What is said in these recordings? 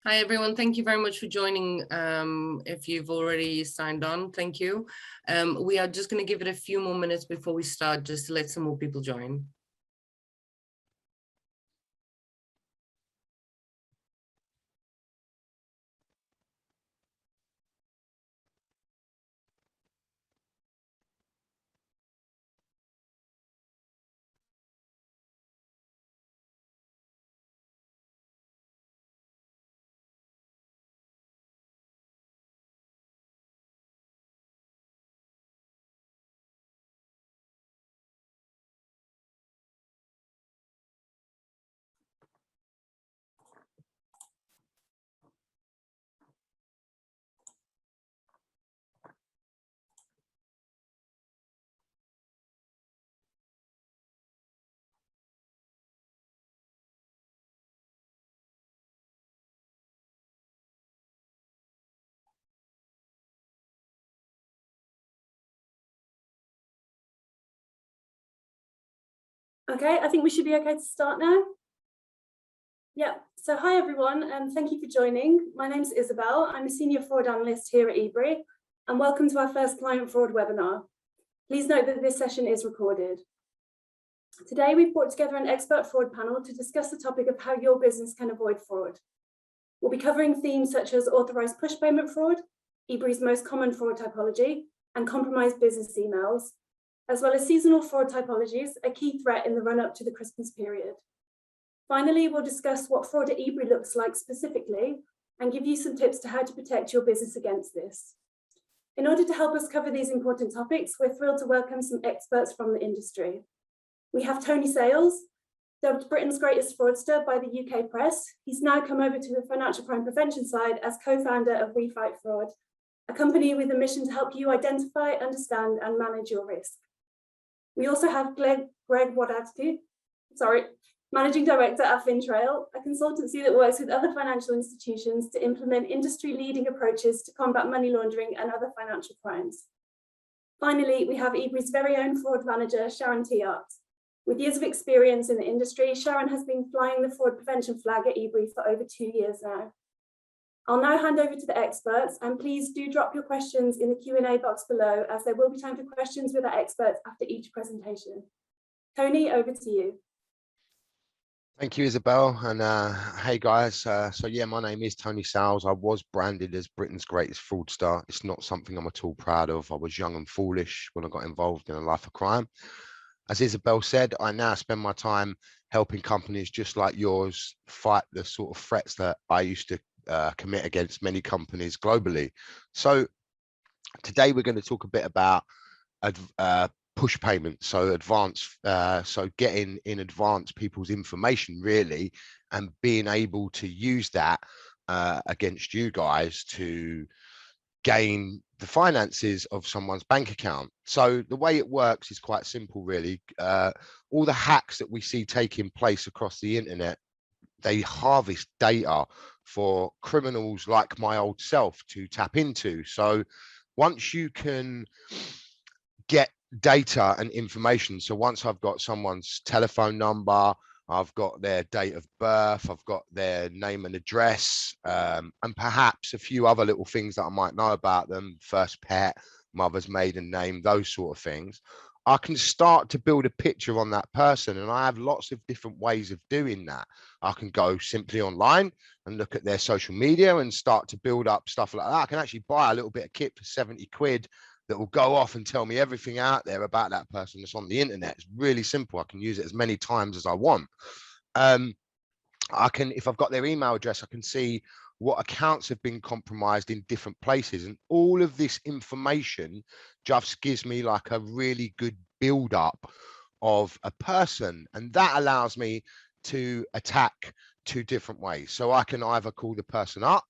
Hi, everyone. Thank you very much for joining. If you've already signed on, thank you. We are just going to give it a few more minutes before we start, just to let some more people join. Okay, I think we should be okay to start now. Yeah, so hi everyone, and thank you for joining. My name's Isobel. I'm a Senior Fraud Analyst here at Ibry, and welcome to our first client fraud webinar. Please note that this session is recorded. Today, we've brought together an expert fraud panel to discuss the topic of how your business can avoid fraud. We'll be covering themes such as authorized push payment fraud, Ibry's most common fraud typology, and compromised business emails, as well as seasonal fraud typologies, a key threat in the run-up to the Christmas period. Finally, we'll discuss what fraud at Ibry looks like specifically and give you some tips to how to protect your business against this. In order to help us cover these important topics, we're thrilled to welcome some experts from the industry. We have Tony Sales, dubbed Britain's Greatest Fraudster by the UK press. He's now come over to the financial crime prevention side as co-founder of We Fight Fraud, a company with a mission to help you identify, understand, and manage your risk. We also have Greg Wlodarczyk, Managing Director at Fintrail, a consultancy that works with other financial institutions to implement industry-leading approaches to combat money laundering and other financial crimes. Finally, we have Ibry's very own fraud manager, Sharon Thiart. With years of experience in the industry, Sharon has been flying the fraud prevention flag at Ibry for over 2 years now. I'll now hand over to the experts, and please do drop your questions in the Q&A box below, as there will be time for questions with our experts after each presentation. Tony, over to you. Thank you, Isobel, and hey guys. So yeah, my name is Tony Sales. I was branded as Britain's Greatest Fraudster. It's not something I'm at all proud of. I was young and foolish when I got involved in a life of crime. As Isobel said, I now spend my time helping companies just like yours fight the sort of threats that I used to commit against many companies globally. So today we're going to talk a bit about push payments, so so getting in advance people's information really, and being able to use that against you guys to gain the finances of someone's bank account. So the way it works is quite simple really. All the hacks that we see taking place across the internet, they harvest data for criminals like my old self to tap into. So once you can get data and information, so once I've got someone's telephone number, I've got their date of birth, I've got their name and address, and perhaps a few other little things that I might know about them, first pet, mother's maiden name, those sort of things, I can start to build a picture on that person. And I have lots of different ways of doing that. I can go simply online and look at their social media and start to build up stuff like that. I can actually buy a little bit of kit for 70 quid that will go off and tell me everything out there about that person that's on the internet. It's really simple. I can use it as many times as I want. I can, if I've got their email address, I can see what accounts have been compromised in different places. And all of this information just gives me like a really good build up of a person. And that allows me to attack 2 different ways. So I can either call the person up,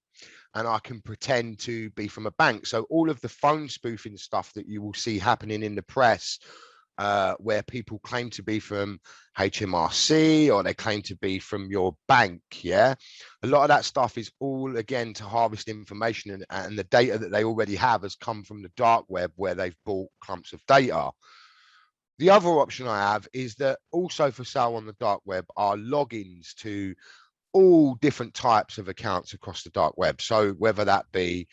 and I can pretend to be from a bank. So all of the phone spoofing stuff that you will see happening in the press, where people claim to be from HMRC or they claim to be from your bank, yeah? A lot of that stuff is all, again, to harvest information, and the data that they already have has come from the dark web where they've bought clumps of data. The other option I have is that also for sale on the dark web are logins to all different types of accounts across the dark web. So whether that be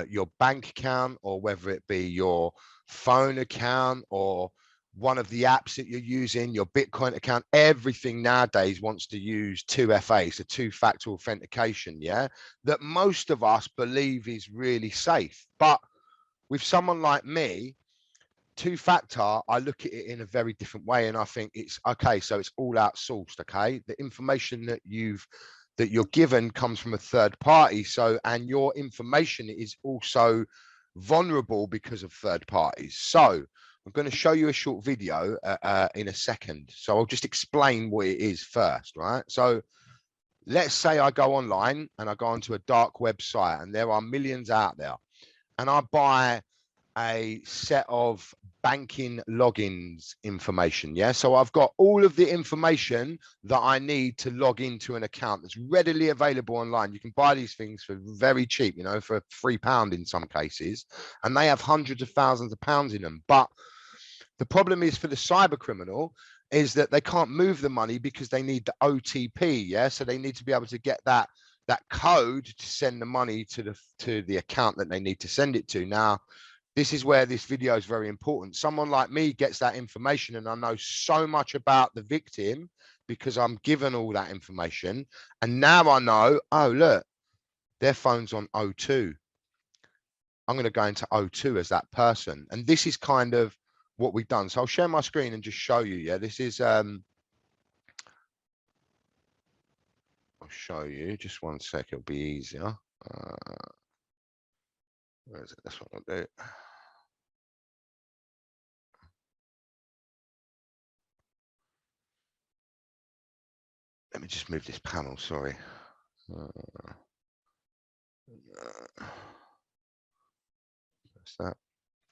your bank account, or whether it be your phone account, or one of the apps that you're using, your Bitcoin account, everything nowadays wants to use 2FA, so two-factor authentication, yeah, that most of us believe is really safe. But with someone like me, two-factor, I look at it in a very different way, and I think it's okay, so it's all outsourced. Okay, the information that you're given comes from a third party, so, and your information is also vulnerable because of third parties. So I'm going to show you a short video in a second, so I'll just explain what it is first, right? So let's say I go online and I go onto a dark website, and there are millions out there, and I buy a set of banking logins information. Yeah, so I've got all of the information that I need to log into an account that's readily available online. You can buy these things for very cheap, you know, for £3 in some cases, and they have hundreds of thousands of pounds in them. But the problem is, for the cyber criminal, is that they can't move the money because they need the OTP. Yeah, so they need to be able to get that code to send the money to the account that they need to send it to. Now, this is where this video is very important. Someone like me gets that information, and I know so much about the victim because I'm given all that information. And now I know, oh, look, their phone's on O2. I'm going to go into O2 as that person. And this is kind of what we've done. So I'll share my screen and just show you. Yeah, this is, I'll show you, just one sec, it'll be easier. Where is it? That's what I'll do. Let me just move this panel, sorry. What's that?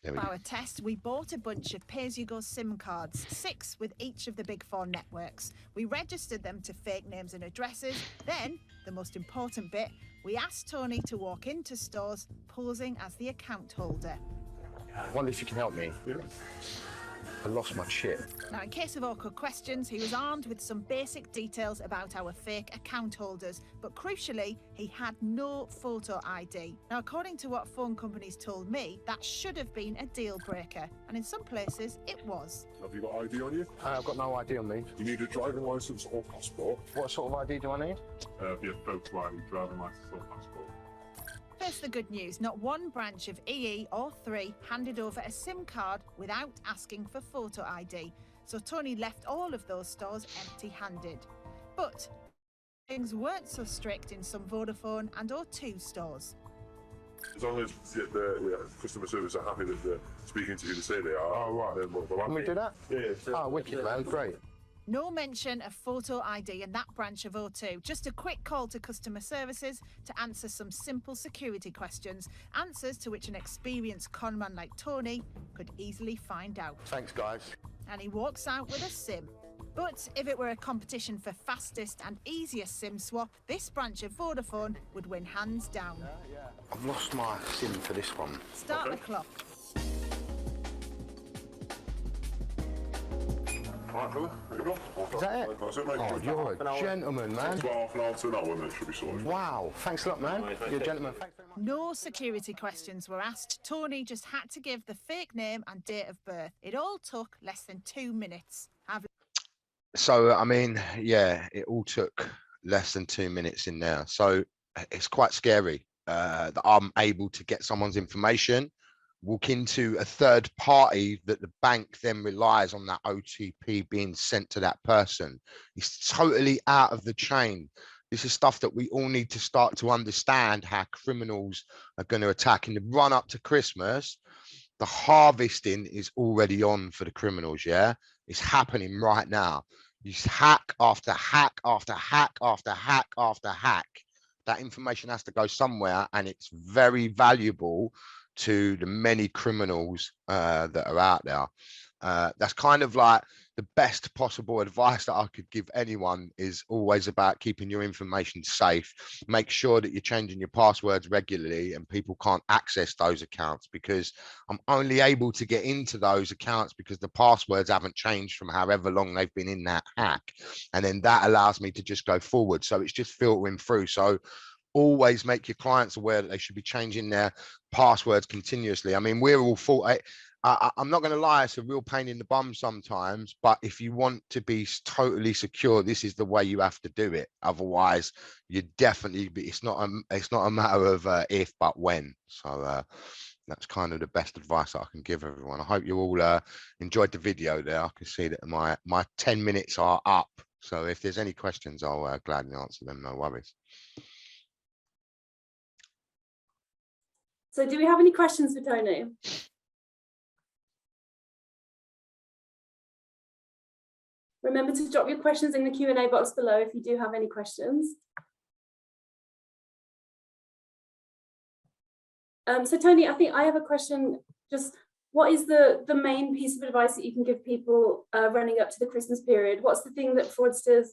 For our test, we bought a bunch of pay-as-you-go SIM cards, 6 with each of the big 4 networks. We registered them to fake names and addresses. Then, the most important bit, we asked Tony to walk into stores posing as the account holder. I wonder if you can help me. Yeah. I lost my shit. Now, in case of awkward questions, he was armed with some basic details about our fake account holders, but crucially, he had no photo ID. Now, according to what phone companies told me, that should have been a deal breaker, and in some places, it was. Have you got ID on you? I've got no ID on me. You need a driving licence or passport. What sort of ID do I need? Your photo ID, driving licence or passport. First, the good news. Not one branch of EE or 3 handed over a SIM card without asking for photo ID. So Tony left all of those stores empty-handed. But things weren't so strict in some Vodafone and O2 stores. As long as the customer service are happy that they're speaking to who they say they are. Oh, right. Then Can we do that? Yeah. Oh, wicked, man. Great. No mention of photo ID in that branch of O2. Just a quick call to customer services to answer some simple security questions, answers to which an experienced conman like Tony could easily find out. Thanks, guys. And he walks out with a SIM. But if it were a competition for fastest and easiest SIM swap, this branch of Vodafone would win hands down. I've lost my SIM for this one. Start the clock. Right, fella, there you go. Is that it? That's it, mate. Oh, you're a gentleman, man. It's about half an hour to an hour, mate, should be sorted. Wow, thanks a lot, man. You're a gentleman. Thanks very much. No security questions were asked. Tony just had to give the fake name and date of birth. It all took less than 2 minutes. So, I mean, yeah, it all took less than 2 minutes in there. So it's quite scary that I'm able to get someone's information, walk into a third party that the bank then relies on that OTP being sent to that person. It's totally out of the chain. This is stuff that we all need to start to understand how criminals are going to attack. In the run up to Christmas, the harvesting is already on for the criminals. Yeah, it's happening right now. You hack after hack after hack after hack after hack. That information has to go somewhere, and it's very valuable to the many criminals that are out there. That's kind of like the the best possible advice that I could give anyone is always about keeping your information safe. Make sure that you're changing your passwords regularly and people can't access those accounts, because I'm only able to get into those accounts because the passwords haven't changed from however long they've been in that hack. And then that allows me to just go forward. So it's just filtering through. So always make your clients aware that they should be changing their passwords continuously. I mean, we're all I'm not going to lie, it's a real pain in the bum sometimes, but if you want to be totally secure, this is the way you have to do it. Otherwise, you definitely it's not a matter of if, but when. So that's kind of the best advice that I can give everyone. I hope you all enjoyed the video there. I can see that my 10 minutes are up. So if there's any questions, I'll gladly answer them. No worries. So do we have any questions for Tony? Remember to drop your questions in the Q&A box below if you do have any questions. So Tony, I think I have a question. Just what is the main piece of advice that you can give people running up to the Christmas period? What's the thing that fraudsters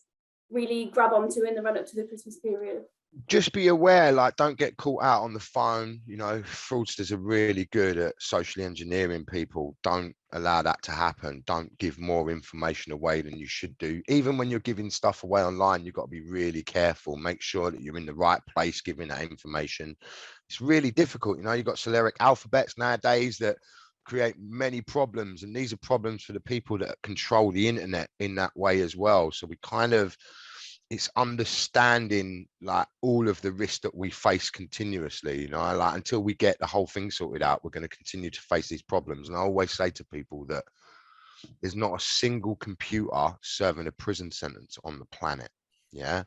really grab onto in the run up to the Christmas period? Just be aware, like, don't get caught out on the phone. You know, fraudsters are really good at socially engineering people. Don't allow that to happen. Don't give more information away than you should do. Even when you're giving stuff away online, you've got to be really careful. Make sure that you're in the right place giving that information. It's really difficult. You know, you've got Celeric alphabets nowadays that create many problems, and these are problems for the people that control the internet in that way as well. So we kind of, it's understanding like all of the risks that we face continuously, you know, like until we get the whole thing sorted out, we're going to continue to face these problems. And I always say to people that there's not a single computer serving a prison sentence on the planet. Yeah.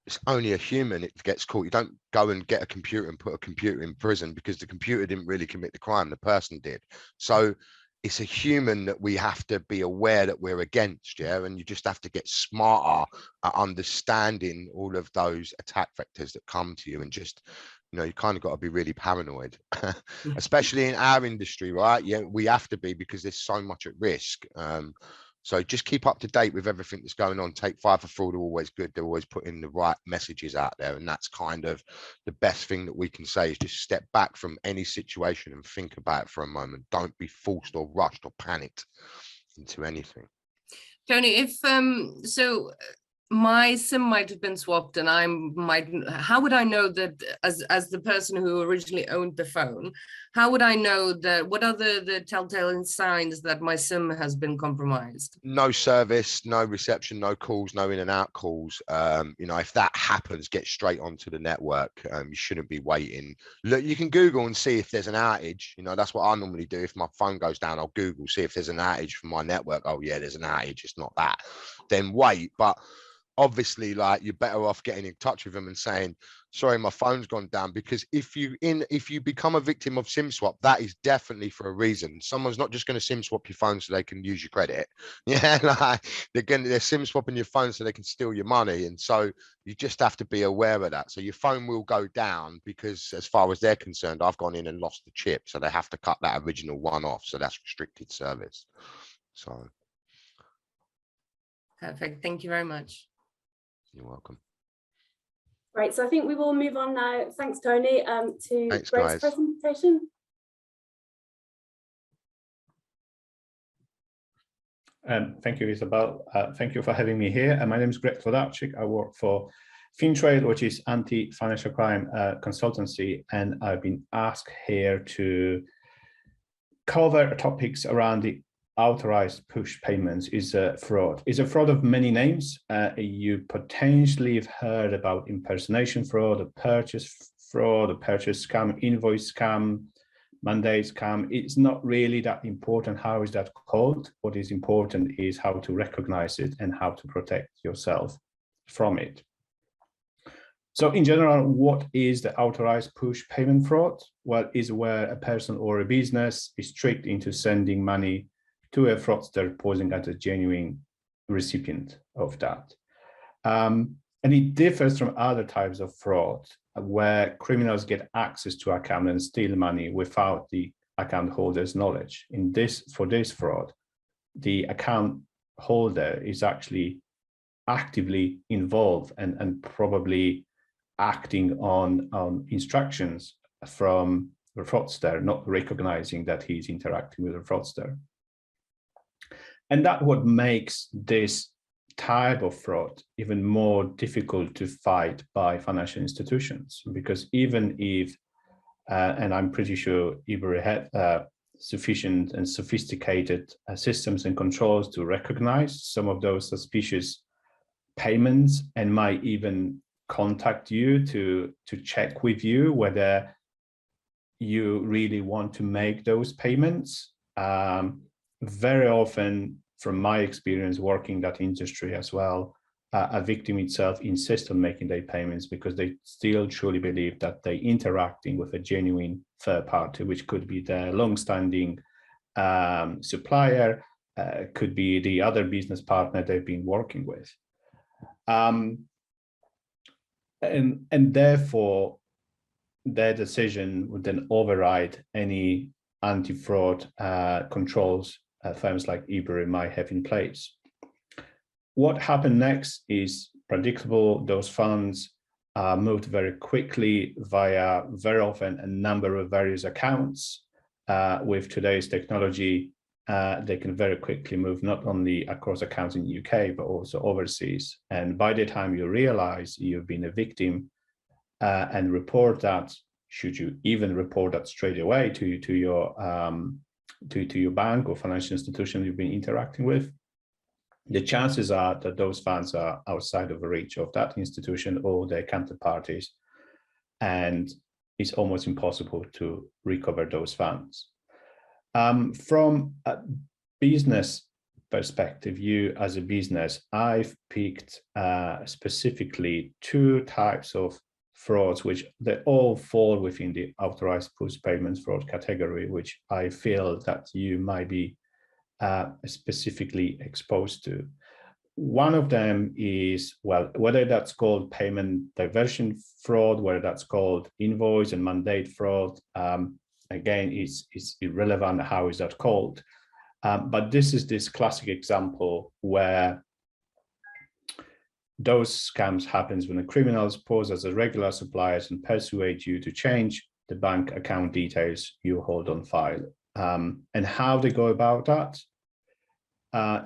It's only a human, it gets caught. You don't go and get a computer and put a computer in prison because the computer didn't really commit the crime, the person did. So it's a human that we have to be aware that we're against, yeah? And you just have to get smarter at understanding all of those attack vectors that come to you, and just, you know, you kind of got to be really paranoid, especially in our industry, right? Yeah, we have to be, because there's so much at risk. So just keep up to date with everything that's going on. Take 5 for Fraud are always good. They're always putting the right messages out there. And that's kind of the best thing that we can say, is just step back from any situation and think about it for a moment. Don't be forced or rushed or panicked into anything. Tony, if so my SIM might have been swapped and how would I know that, as the person who originally owned the phone, how would I know that, what are the telltale signs that my SIM has been compromised? No service, no reception, no calls, no in and out calls. You know, if that happens, get straight onto the network. You shouldn't be waiting. Look, you can Google and see if there's an outage. You know, that's what I normally do. If my phone goes down, I'll Google, see if there's an outage from my network. Oh yeah, there's an outage, it's not that. Then wait. But obviously, like, you're better off getting in touch with them and saying, sorry, my phone's gone down. Because if you become a victim of SIM swap, that is definitely for a reason. Someone's not just going to SIM swap your phone so they can use your credit. Yeah, like they're SIM swapping your phone so they can steal your money. And so you just have to be aware of that. So your phone will go down because, as far as they're concerned, I've gone in and lost the chip, so they have to cut that original one off. So that's restricted service. So perfect. Thank you very much. You're welcome. Right, so I think we will move on now. Thanks, Tony, to Thanks, Greg's guys. presentation. Thank you, Isobel. Thank you for having me here. My name is Wlodarczyk. I work for Fintrail, which is anti-financial crime consultancy, and I've been asked here to cover topics around the authorized push payments. Is a fraud. Is a fraud of many names. You potentially have heard about impersonation fraud, a purchase fraud, a purchase scam, invoice scam, mandate scam. It's not really that important how is that called. What is important is how to recognize it and how to protect yourself from it. So in general, what is the authorized push payment fraud? Well, is where a person or a business is tricked into sending money to a fraudster posing as a genuine recipient of that. And it differs from other types of fraud where criminals get access to account and steal money without the account holder's knowledge. For this fraud, the account holder is actually actively involved and probably acting on instructions from the fraudster, not recognizing that he's interacting with a fraudster. And that's what makes this type of fraud even more difficult to fight by financial institutions, because even if, and I'm pretty sure Isobel had sufficient and sophisticated systems and controls to recognize some of those suspicious payments and might even contact you to check with you whether you really want to make those payments. Very often, from my experience working that industry as well, a victim itself insists on making their payments because they still truly believe that they're interacting with a genuine third party, which could be their long-standing supplier, could be the other business partner they've been working with. And therefore, their decision would then override any anti-fraud controls firms like Ibry might have in place. What happened next is predictable. Those funds moved very quickly via very often a number of various accounts. With today's technology, they can very quickly move not only across accounts in the UK, but also overseas. And by the time you realize you've been a victim and report that, should you even report that straight away to your bank or financial institution you've been interacting with, the chances are that those funds are outside of the reach of that institution or their counterparties, and it's almost impossible to recover those funds. From a business perspective, you as a business, I've picked specifically two types of frauds, which they all fall within the authorized post-payments fraud category, which I feel that you might be specifically exposed to. One of them is, well, whether that's called payment diversion fraud, whether that's called invoice and mandate fraud, again, it's irrelevant how is that called. But this is this classic example where those scams happens when the criminals pose as a regular suppliers and persuade you to change the bank account details you hold on file. And how they go about that?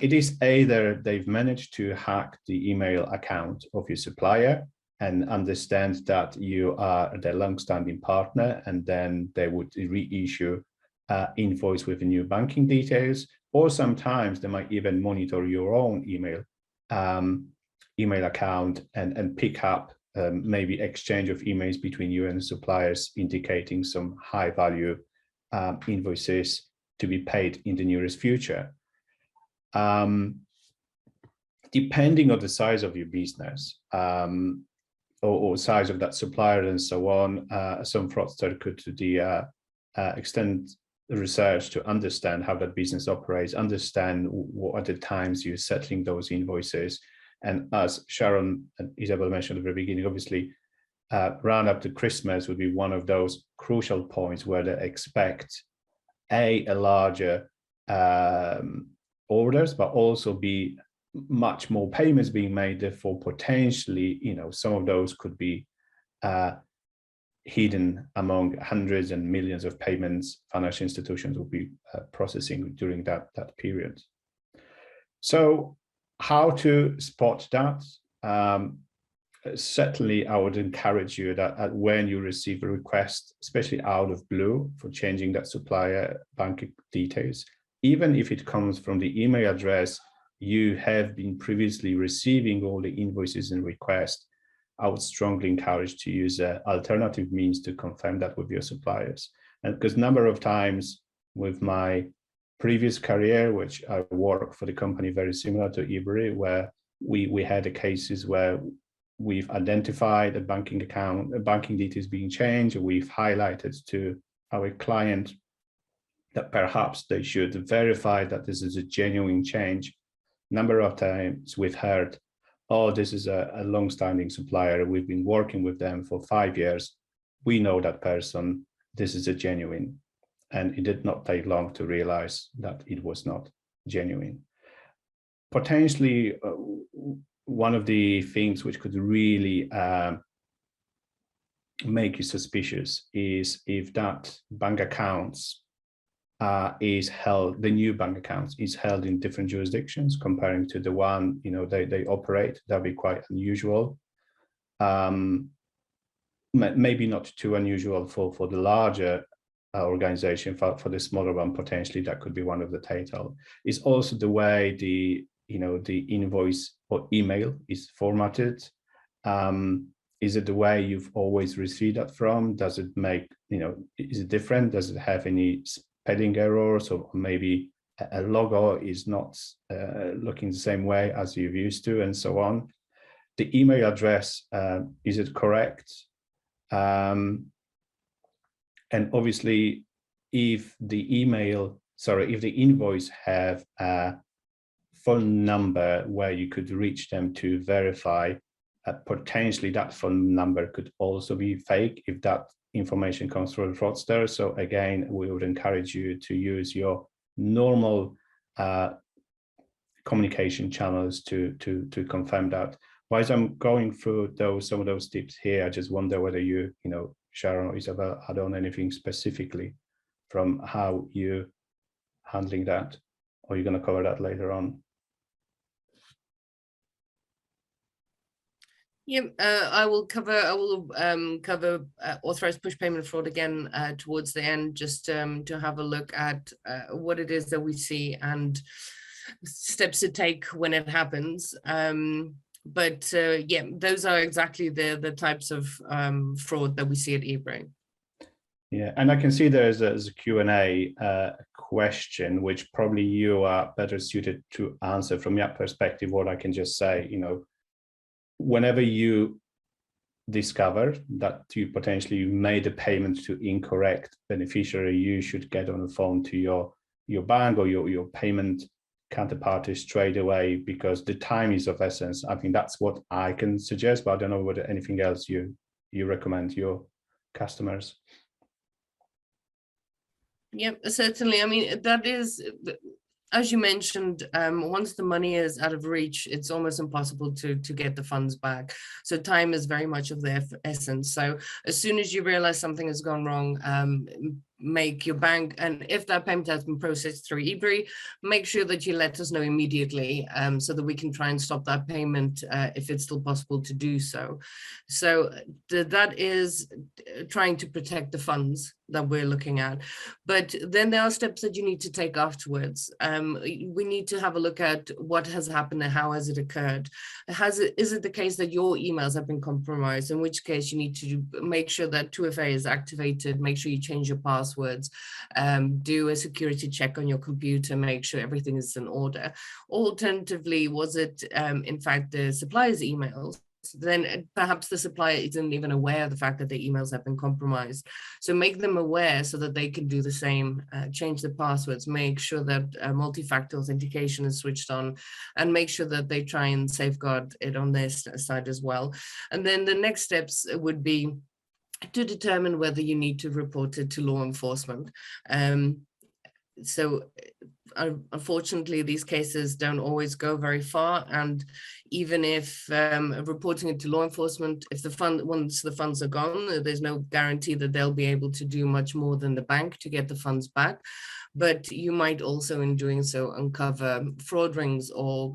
It is either they've managed to hack the email account of your supplier and understand that you are their long-standing partner, and then they would reissue invoice with the new banking details, or sometimes they might even monitor your own email account and pick up maybe exchange of emails between you and the suppliers, indicating some high value invoices to be paid in the nearest future. Depending on the size of your business or size of that supplier and so on, some fraudster could extend the research to understand how that business operates, understand what are the times you're settling those invoices. And as Sharon and Isobel mentioned at the very beginning, obviously, round up to Christmas would be one of those crucial points where they expect a larger orders, but also be much more payments being made. Therefore, potentially, some of those could be hidden among hundreds and millions of payments financial institutions will be processing during that period. So, how to spot that? Certainly, I would encourage you that when you receive a request, especially out of blue, for changing that supplier bank details, even if it comes from the email address you have been previously receiving all the invoices and requests, I would strongly encourage to use alternative means to confirm that with your suppliers. And because a number of times with my previous career, which I worked for the company very similar to Isobel, where we had cases where we've identified a banking account, banking details being changed, we've highlighted to our client that perhaps they should verify that this is a genuine change. Number of times we've heard, oh, this is a long-standing supplier, we've been working with them for 5 years, we know that person, this is a genuine. And it did not take long to realize that it was not. genuine. Potentially, one of the things which could really make you suspicious is if that bank accounts is held, the new bank accounts is held in different jurisdictions comparing to the one they operate. That'd be quite unusual. Maybe not too unusual for the larger organization. For the smaller one, potentially that could be one of the Telltale. It's also the way the invoice or email is formatted. Is it the way you've always received that from? Does it make, is it different? Does it have any spelling errors, or maybe a logo is not looking the same way as you've used to, and so on? The email address, is it correct? And obviously, if the invoice have a phone number where you could reach them to verify, potentially that phone number could also be fake if that information comes through a fraudster. So again, we would encourage you to use your normal communication channels to confirm that. Whilst I'm going through some of those tips here, I just wonder whether you, Sharon or Isobel, add on anything specifically from how you're handling that, or you're going to cover that later on. Yeah, I will cover authorized push payment fraud again towards the end, just to have a look at what it is that we see and steps to take when it happens. But yeah, those are exactly the types of fraud that we see at Ibry. Yeah, and I can see there's a Q&A question, which probably you are better suited to answer from your perspective. What I can just say, whenever you discover that you potentially made a payment to incorrect beneficiary, you should get on the phone to your bank or your payment counterparty straight away, because the time is of essence. I think that's what I can suggest, but I don't know whether anything else you recommend your customers. Yeah, certainly. I mean, that is, as you mentioned, once the money is out of reach, it's almost impossible to get the funds back. So time is very much of the essence. So as soon as you realize something has gone wrong, make your bank, and if that payment has been processed through Ibry, make sure that you let us know immediately, so that we can try and stop that payment if it's still possible to do so. So that is trying to protect the funds that we're looking at. But then there are steps that you need to take afterwards. We need to have a look at what has happened and how has it occurred. Is it the case that your emails have been compromised, in which case you need to make sure that 2FA is activated, make sure you change your passwords, do a security check on your computer, make sure everything is in order. Alternatively, was it in fact the supplier's emails? Then perhaps the supplier isn't even aware of the fact that their emails have been compromised. So make them aware so that they can do the same, change the passwords, make sure that multi-factor authentication is switched on, and make sure that they try and safeguard it on their side as well. And then the next steps would be to determine whether you need to report it to law enforcement. So unfortunately, these cases don't always go very far, and even if reporting it to law enforcement, if once the funds are gone, there's no guarantee that they'll be able to do much more than the bank to get the funds back. But you might also, in doing so, uncover fraud rings or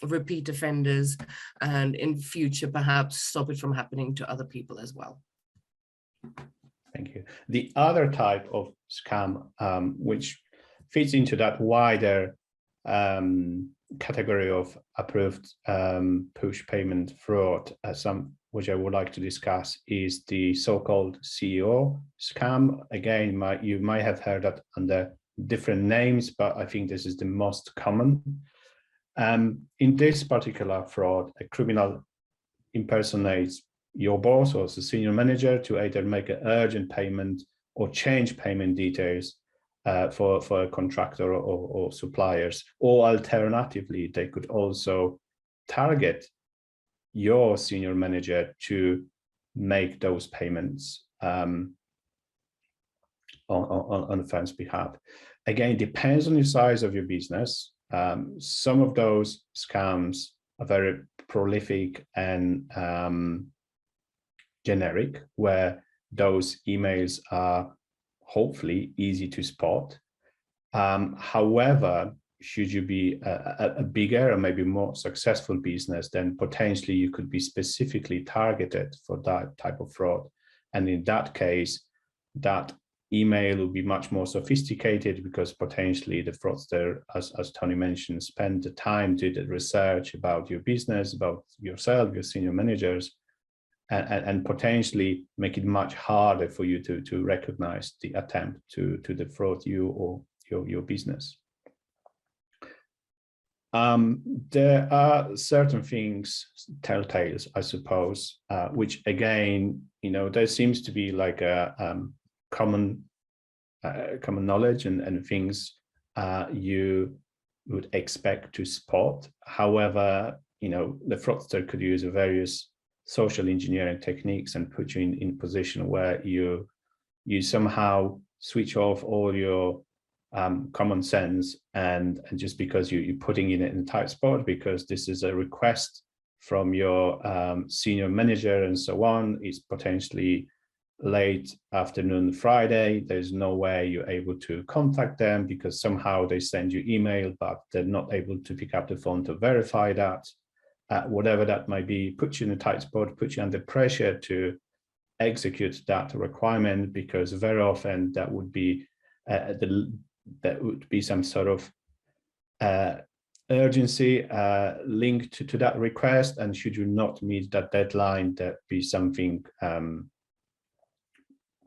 repeat offenders, and in future perhaps stop it from happening to other people as well. Thank you. The other type of scam, which fits into that wider category of approved push payment fraud, which I would like to discuss, is the so-called CEO scam. Again, you might have heard that under different names, but I think this is the most common. In this particular fraud, a criminal impersonates your boss or the senior manager to either make an urgent payment or change payment details for a contractor or suppliers, or alternatively, they could also target your senior manager to make those payments on the firm's behalf. Again, it depends on the size of your business. Some of those scams are very prolific and generic, where those emails are hopefully easy to spot. However, should you be a bigger or maybe more successful business, then potentially you could be specifically targeted for that type of fraud. And in that case, that email will be much more sophisticated, because potentially the fraudster, as Tony mentioned, spend the time, did the research about your business, about yourself, your senior managers, and potentially make it much harder for you to recognize the attempt to defraud you or your business. There are certain things, telltales, I suppose, which again, there seems to be like a common knowledge and things you would expect to spot. However, the fraudster could use various social engineering techniques and put you in position where you somehow switch off all your common sense, and just because you're putting it in a tight spot because this is a request from your senior manager and so on, is potentially late afternoon Friday. There's no way you're able to contact them because somehow they send you email, but they're not able to pick up the phone to verify that. Whatever that might be, put you in a tight spot, put you under pressure to execute that requirement, because very often that would be some sort of urgency linked to that request, and should you not meet that deadline, that be something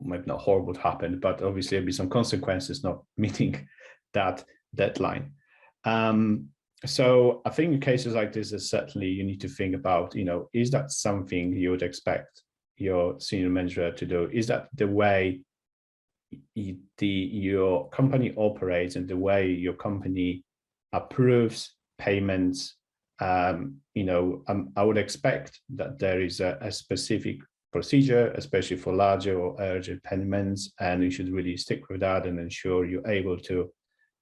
maybe not horrible to happen, but obviously there'll be some consequences not meeting that deadline. So I think in cases like this, is certainly you need to think about, is that something you would expect your senior manager to do? Is that the way your company operates and the way your company approves payments? I would expect that there is a specific procedure, especially for larger or urgent payments, and you should really stick with that and ensure you're able to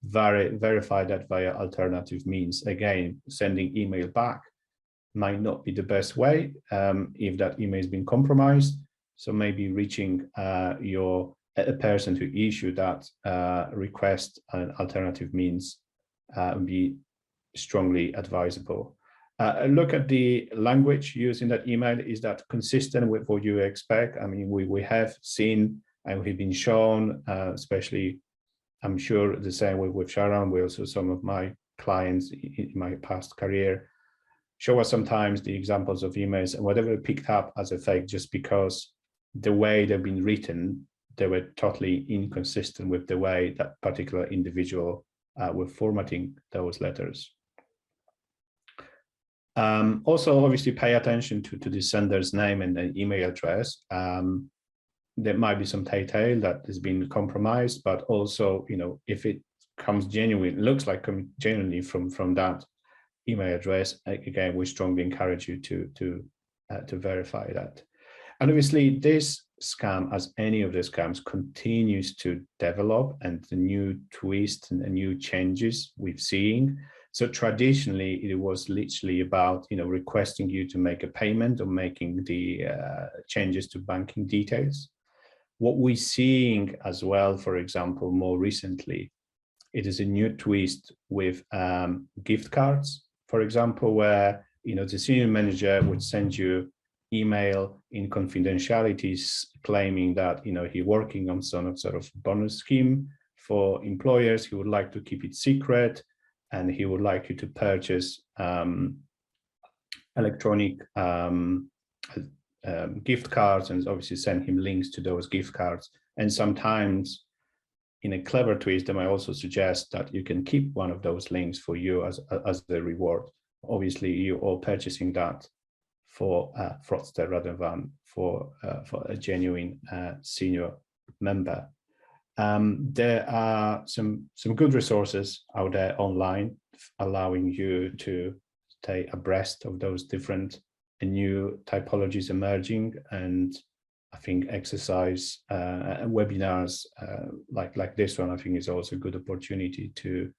verify that via alternative means. Again, sending email back might not be the best way if that email has been compromised. So maybe reaching a person who issued that request and alternative means would be strongly advisable. Look at the language used in that email. Is that consistent with what you expect? I mean, we have seen and we've been shown, especially, I'm sure the same way with Sharon, we also, some of my clients in my past career show us sometimes the examples of emails and whatever picked up as a fake, just because the way they've been written, they were totally inconsistent with the way that particular individual were formatting those letters. Also, obviously, pay attention to the sender's name and the email address. There might be some Telltale that has been compromised, but also, if it comes genuine, looks like genuinely from that email address, again, we strongly encourage you to verify that. And obviously, this scam, as any of the scams, continues to develop, and the new twists and the new changes we've seen. So traditionally, it was literally about requesting you to make a payment or making the changes to banking details. What we're seeing as well, for example, more recently, it is a new twist with gift cards, for example, where the senior manager would send you email in confidentialities claiming that he's working on some sort of bonus scheme for employers. He would like to keep it secret, and he would like you to purchase electronic gift cards, and obviously send him links to those gift cards. And sometimes, in a clever twist, they might also suggest that you can keep one of those links for you as the reward. Obviously, you're all purchasing that for a fraudster rather than for a genuine senior member. There are some good resources out there online allowing you to stay abreast of those different new typologies emerging, and I think exercise webinars like this one, I think is also a good opportunity to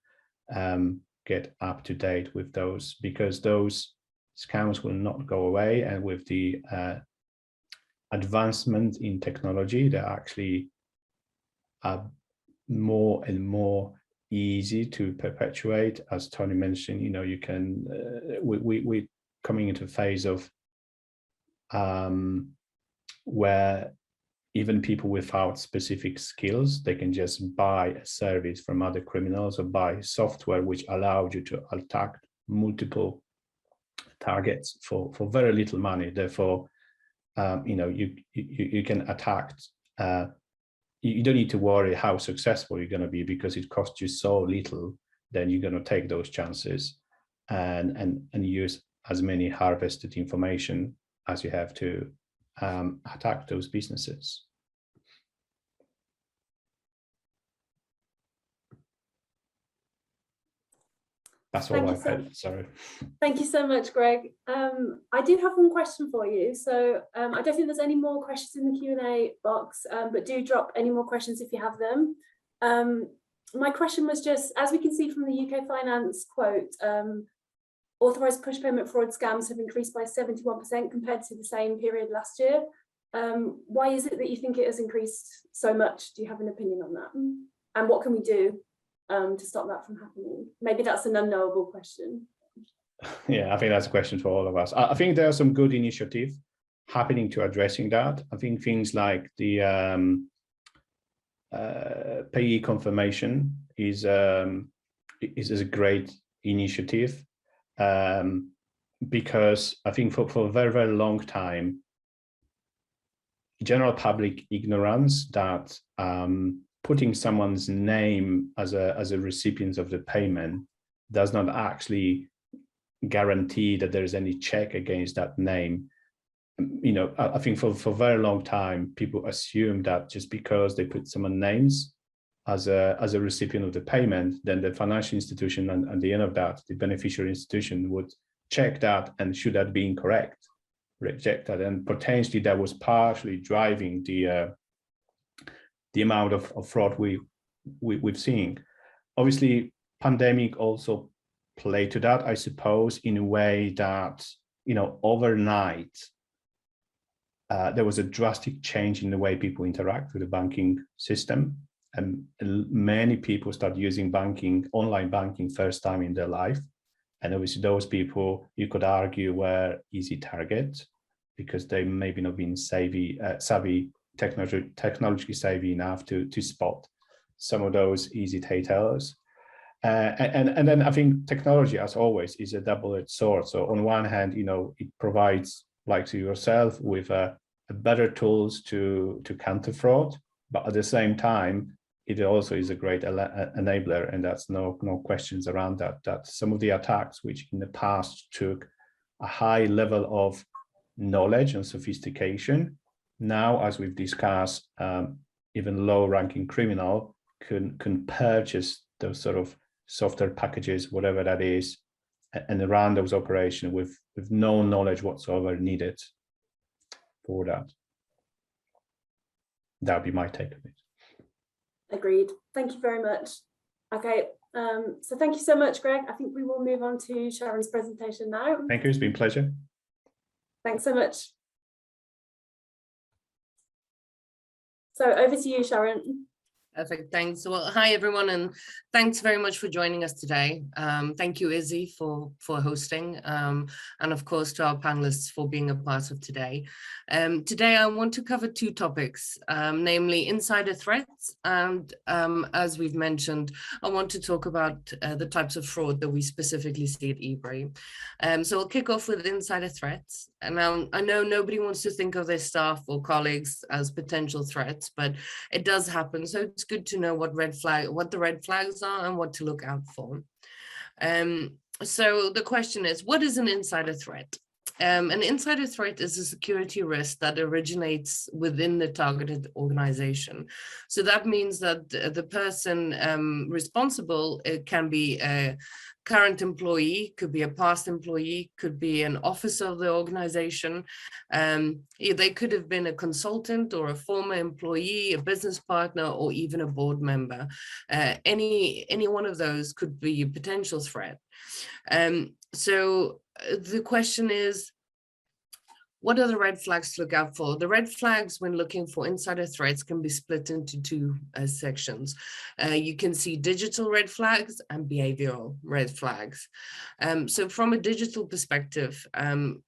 get up to date with those, because those scams will not go away. And with the advancement in technology, they're actually more and more easy to perpetuate. As Tony mentioned, you know, you can we're coming into a phase of where even people without specific skills, they can just buy a service from other criminals or buy software which allows you to attack multiple targets for very little money. Therefore, you know, you can attack. You don't need to worry how successful you're going to be, because it costs you so little. Then you're going to take those chances and use as many harvested information as you have to attack those businesses. That's all I've had. Sorry. Thank you so much, Greg. I do have one question for you. So I don't think there's any more questions in the Q&A box, but do drop any more questions if you have them. My question was just, as we can see from the UK Finance quote, authorised push payment fraud scams have increased by 71% compared to the same period last year. Why is it that you think it has increased so much? Do you have an opinion on that? And what can we do to stop that from happening? Maybe that's an unknowable question. Yeah, I think that's a question for all of us. I think there are some good initiatives happening to addressing that. I think things like the payee confirmation is a great initiative, because I think for a very, very long time, general public ignorance that putting someone's name as a recipient of the payment does not actually guarantee that there is any check against that name. You know, I think for a very long time, people assume that just because they put someone's names as a recipient of the payment, then the financial institution and at the end of that, the beneficiary institution would check that, and should that be incorrect, reject that. And potentially that was partially driving the amount of fraud we've seen. Obviously, pandemic also played to that, I suppose, in a way that, you know, overnight, there was a drastic change in the way people interact with the banking system. And many people start using banking, online banking, first time in their life. And obviously those people, you could argue, were easy targets because they maybe not been savvy, technologically savvy enough to spot some of those easy tailors. And then I think technology, as always, is a double-edged sword. So on one hand, you know, it provides, like to yourself, with a better tools to counter fraud, but at the same time, it also is a great enabler, and that's no questions around that. That some of the attacks, which in the past took a high level of knowledge and sophistication, now, as we've discussed, even low-ranking criminal can purchase those sort of software packages, whatever that is, and run those operations with no knowledge whatsoever needed for that. That would be my take on it. Agreed. Thank you very much. Okay, so thank you so much, Greg. I think we will move on to Sharon's presentation now. Thank you. It's been a pleasure. Thanks so much. So over to you, Sharon. Perfect, thanks. Well, hi everyone, and thanks very much for joining us today. Thank you, Izzy, for hosting, and of course to our panelists for being a part of today. Today I want to cover two topics, namely insider threats, and as we've mentioned, I want to talk about the types of fraud that we specifically see at Ibry. So I'll kick off with insider threats. And now I know nobody wants to think of their staff or colleagues as potential threats, but it does happen. So it's good to know what the red flags are and what to look out for. So the question is, what is an insider threat? An insider threat is a security risk that originates within the targeted organization. So that means that the person responsible, it can be current employee, could be a past employee, could be an officer of the organization. They could have been a consultant or a former employee, a business partner, or even a board member. Any one of those could be a potential threat. So the question is, what are the red flags to look out for? The red flags when looking for insider threats can be split into two sections. You can see digital red flags and behavioral red flags. So from a digital perspective,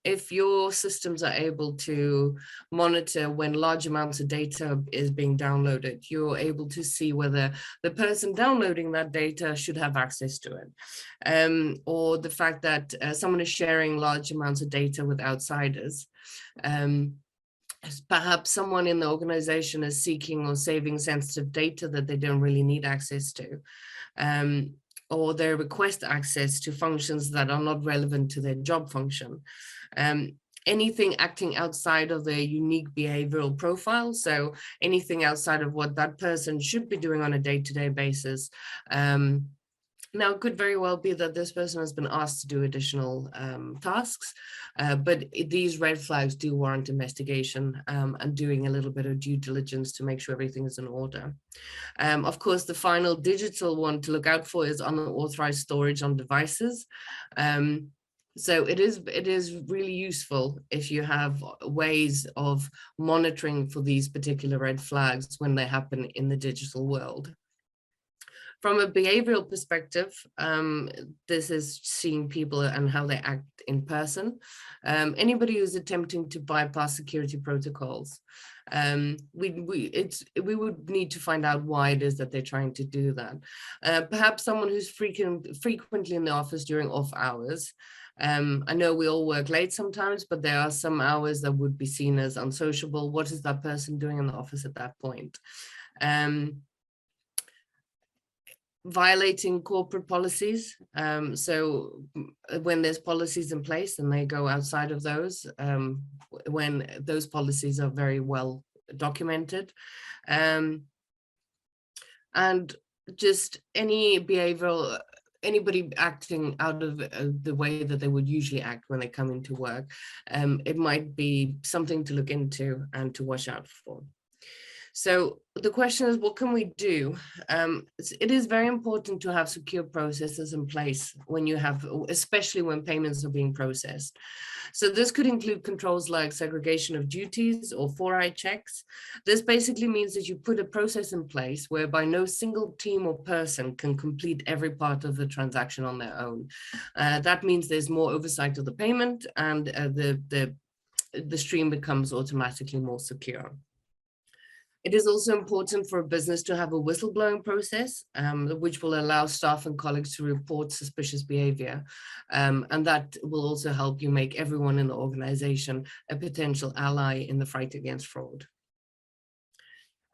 if your systems are able to monitor when large amounts of data is being downloaded, you're able to see whether the person downloading that data should have access to it, or the fact that someone is sharing large amounts of data with outsiders. Perhaps someone in the organization is seeking or saving sensitive data that they don't really need access to, or they request access to functions that are not relevant to their job function. Anything acting outside of their unique behavioral profile, so anything outside of what that person should be doing on a day-to-day basis. Now, it could very well be that this person has been asked to do additional tasks, but these red flags do warrant investigation and doing a little bit of due diligence to make sure everything is in order. Of course, the final digital one to look out for is unauthorized storage on devices. So it is really useful if you have ways of monitoring for these particular red flags when they happen in the digital world. From a behavioral perspective, this is seeing people and how they act in person. Anybody who's attempting to bypass security protocols, we would need to find out why it is that they're trying to do that. Perhaps someone who's frequently in the office during off hours. I know we all work late sometimes, but there are some hours that would be seen as unsociable. What is that person doing in the office at that point? Violating corporate policies. So when there's policies in place and they go outside of those, when those policies are very well documented. And just any behavioral, anybody acting out of the way that they would usually act when they come into work, it might be something to look into and to watch out for. So the question is, what can we do? It is very important to have secure processes in place when you have, especially when payments are being processed. So this could include controls like segregation of duties or 4-eye checks. This basically means that you put a process in place whereby no single team or person can complete every part of the transaction on their own. That means there's more oversight of the payment and the stream becomes automatically more secure. It is also important for a business to have a whistleblowing process, which will allow staff and colleagues to report suspicious behavior. And that will also help you make everyone in the organization a potential ally in the fight against fraud.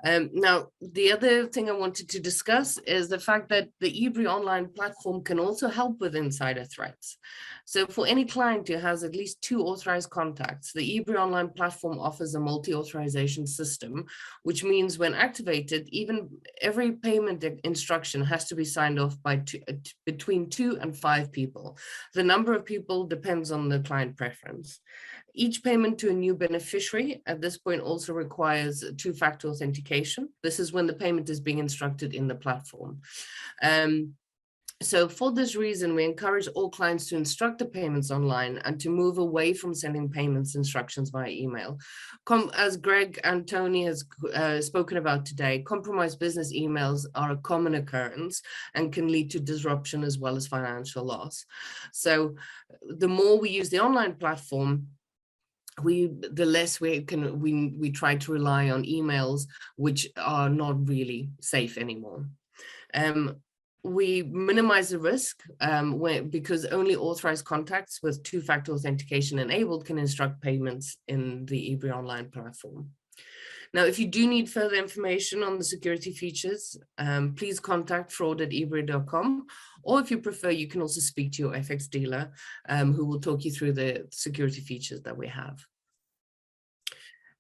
Now, the other thing I wanted to discuss is the fact that the Ibry online platform can also help with insider threats. So for any client who has at least 2 authorized contacts, the Ibry online platform offers a multi-authorization system, which means when activated, every payment instruction has to be signed off by between 2 and 5 people. The number of people depends on the client preference. Each payment to a new beneficiary at this point also requires 2-factor authentication. This is when the payment is being instructed in the platform. So for this reason, we encourage all clients to instruct the payments online and to move away from sending payments instructions via email. As Greg and Tony has spoken about today, compromised business emails are a common occurrence and can lead to disruption as well as financial loss. So the more we use the online platform, the less we try to rely on emails which are not really safe anymore. We minimize the risk because only authorized contacts with 2-factor authentication enabled can instruct payments in the Ibry online platform. Now, if you do need further information on the security features, please contact fraud@ibry.com, or if you prefer, you can also speak to your FX dealer, who will talk you through the security features that we have.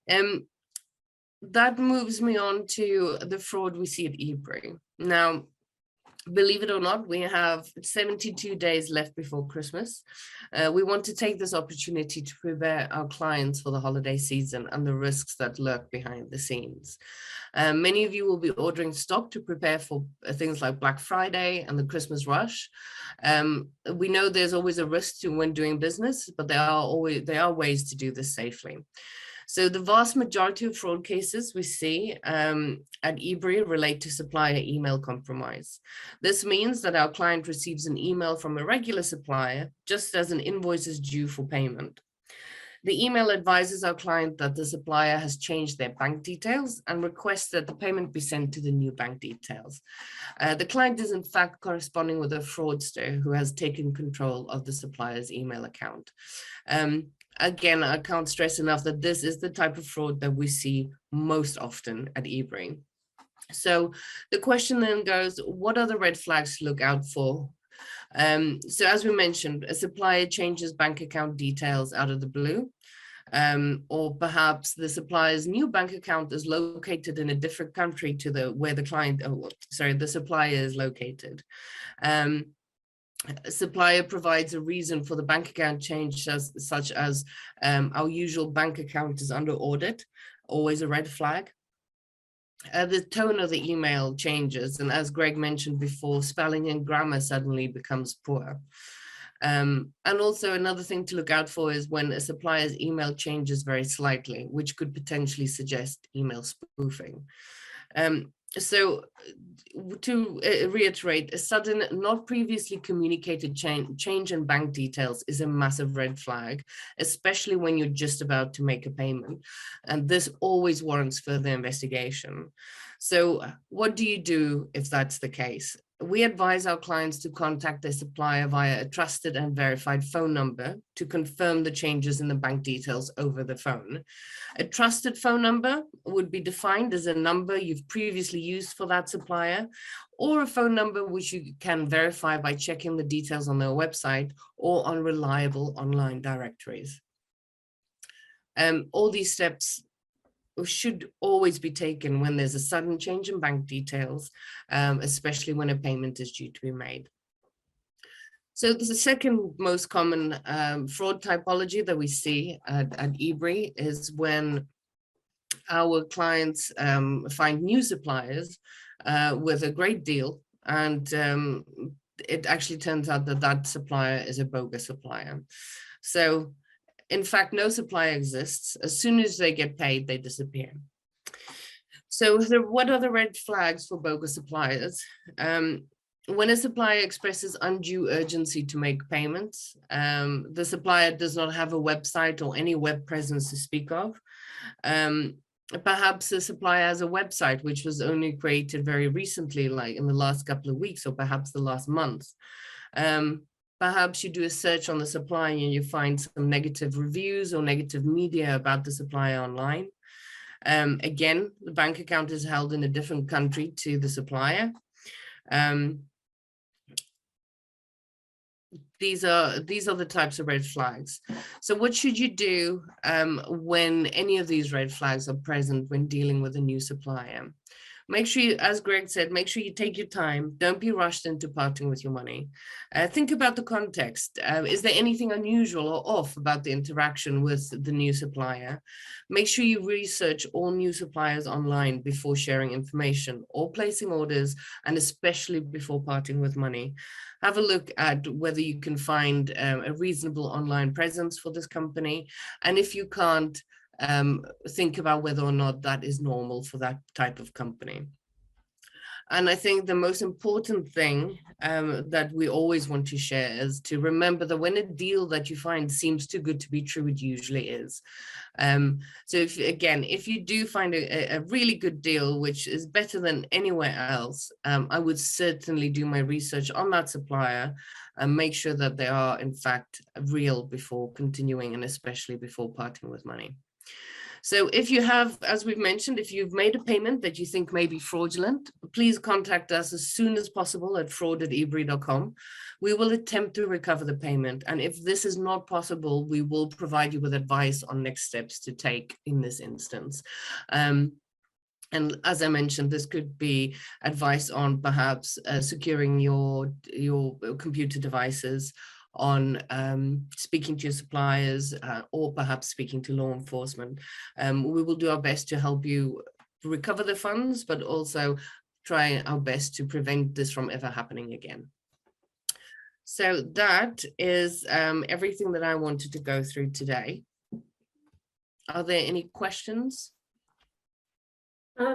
That moves me on to the fraud we see at Ibry. Now, Believe it or not, we have 72 days left before Christmas. We want to take this opportunity to prepare our clients for the holiday season and the risks that lurk behind the scenes. Many of you will be ordering stock to prepare for things like Black Friday and the Christmas rush. We know there's always a risk to when doing business, but there are ways to do this safely. So the vast majority of fraud cases we see at Ibry relate to supplier email compromise. This means that our client receives an email from a regular supplier just as an invoice is due for payment. The email advises our client that the supplier has changed their bank details and requests that the payment be sent to the new bank details. The client is in fact corresponding with a fraudster who has taken control of the supplier's email account. Again, I can't stress enough that this is the type of fraud that we see most often at Ebury. So the question then goes, what are the red flags to look out for? So as we mentioned, a supplier changes bank account details out of the blue, or perhaps the supplier's new bank account is located in a different country to where the supplier is located. A supplier provides a reason for the bank account change, such as our usual bank account is under audit, always a red flag. The tone of the email changes, and as Greg mentioned before, spelling and grammar suddenly becomes poor. And also another thing to look out for is when a supplier's email changes very slightly, which could potentially suggest email spoofing. So to reiterate, a sudden, not previously communicated change in bank details is a massive red flag, especially when you're just about to make a payment. And this always warrants further investigation. So what do you do if that's the case? We advise our clients to contact their supplier via a trusted and verified phone number to confirm the changes in the bank details over the phone. A trusted phone number would be defined as a number you've previously used for that supplier, or a phone number which you can verify by checking the details on their website or on reliable online directories. All these steps should always be taken when there's a sudden change in bank details, especially when a payment is due to be made. So the second most common fraud typology that we see at Ibry is when our clients find new suppliers with a great deal, and it actually turns out that that supplier is a bogus supplier. So in fact, no supplier exists. As soon as they get paid, they disappear. So what are the red flags for bogus suppliers? When a supplier expresses undue urgency to make payments, the supplier does not have a website or any web presence to speak of. Perhaps the supplier has a website which was only created very recently, like in the last couple of weeks, or perhaps the last month. Perhaps you do a search on the supplier and you find some negative reviews or negative media about the supplier online. Again, the bank account is held in a different country to the supplier. These are the types of red flags. So what should you do when any of these red flags are present when dealing with a new supplier? Make sure you, as Greg said, make sure you take your time. Don't be rushed into parting with your money. Think about the context. Is there anything unusual or off about the interaction with the new supplier? Make sure you research all new suppliers online before sharing information or placing orders, and especially before parting with money. Have a look at whether you can find a reasonable online presence for this company. And if you can't, think about whether or not that is normal for that type of company. And I think the most important thing that we always want to share is to remember that when a deal that you find seems too good to be true, it usually is. So if you do find a really good deal, which is better than anywhere else, I would certainly do my research on that supplier and make sure that they are in fact real before continuing, and especially before parting with money. So if you have, as we've mentioned, if you've made a payment that you think may be fraudulent, please contact us as soon as possible at fraud@ebury.com. We will attempt to recover the payment. And if this is not possible, we will provide you with advice on next steps to take in this instance. And as I mentioned, this could be advice on perhaps securing your computer devices, on speaking to your suppliers, or perhaps speaking to law enforcement. We will do our best to help you recover the funds, but also try our best to prevent this from ever happening again. So that is everything that I wanted to go through today. Are there any questions?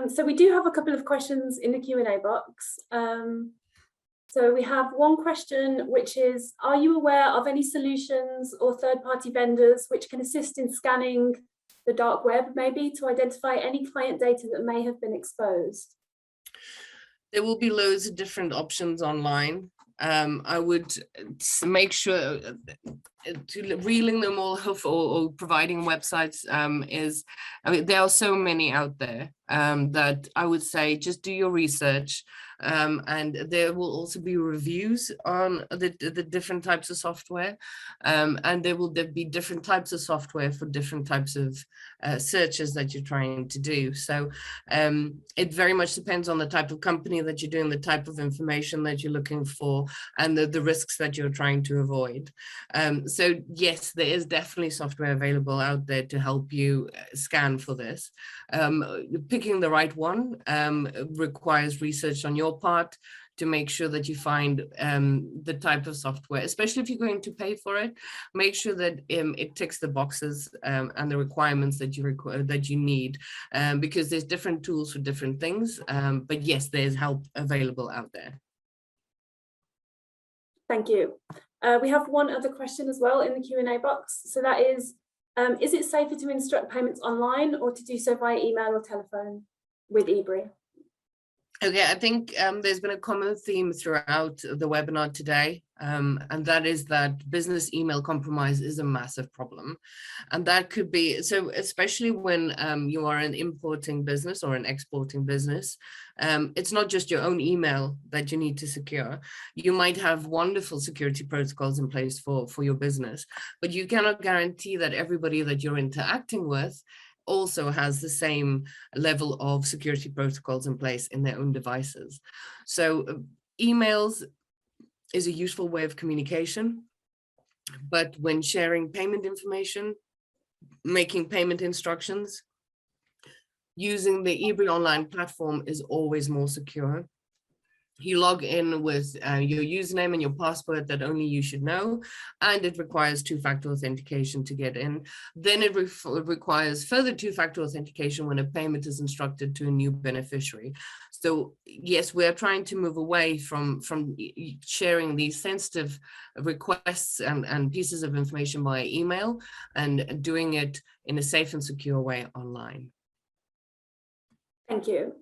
So we do have a couple of questions in the Q&A box. So we have one question, which is, are you aware of any solutions or third-party vendors which can assist in scanning the dark web, maybe to identify any client data that may have been exposed? There will be loads of different options online. I would make sure reeling them all off or providing websites there are so many out there that I would say just do your research. And there will also be reviews on the different types of software, and there will be different types of software for different types of searches that you're trying to do. So it very much depends on the type of company that you're doing, the type of information that you're looking for, and the risks that you're trying to avoid. So yes, there is definitely software available out there to help you scan for this. Picking the right one requires research on your part to make sure that you find the type of software, especially if you're going to pay for it. Make sure that it ticks the boxes and the requirements that you need, because there's different tools for different things. But yes, there's help available out there. Thank you. We have one other question as well in the Q&A box. So that is it safer to instruct payments online or to do so via email or telephone with Ibry? Okay, I think there's been a common theme throughout the webinar today, and that is that business email compromise is a massive problem. And that could be, so especially when you are an importing business or an exporting business, it's not just your own email that you need to secure. You might have wonderful security protocols in place for your business, but you cannot guarantee that everybody that you're interacting with also has the same level of security protocols in place in their own devices. So emails is a useful way of communication, but when sharing payment information, making payment instructions, using the Ibry online platform is always more secure. You log in with your username and your password that only you should know, and it requires two-factor authentication to get in. Then it requires further two-factor authentication when a payment is instructed to a new beneficiary. So yes, we're trying to move away from sharing these sensitive requests and pieces of information via email and doing it in a safe and secure way online. Thank you.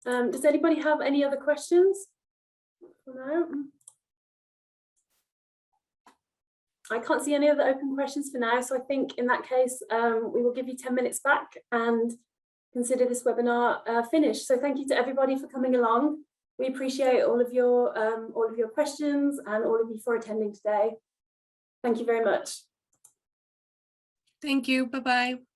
Does anybody have any other questions? No. I can't see any other open questions for now, so I think in that case, we will give you 10 minutes back and consider this webinar finished. So thank you to everybody for coming along. We appreciate all of your questions and all of you for attending today. Thank you very much. Thank you. Bye-bye.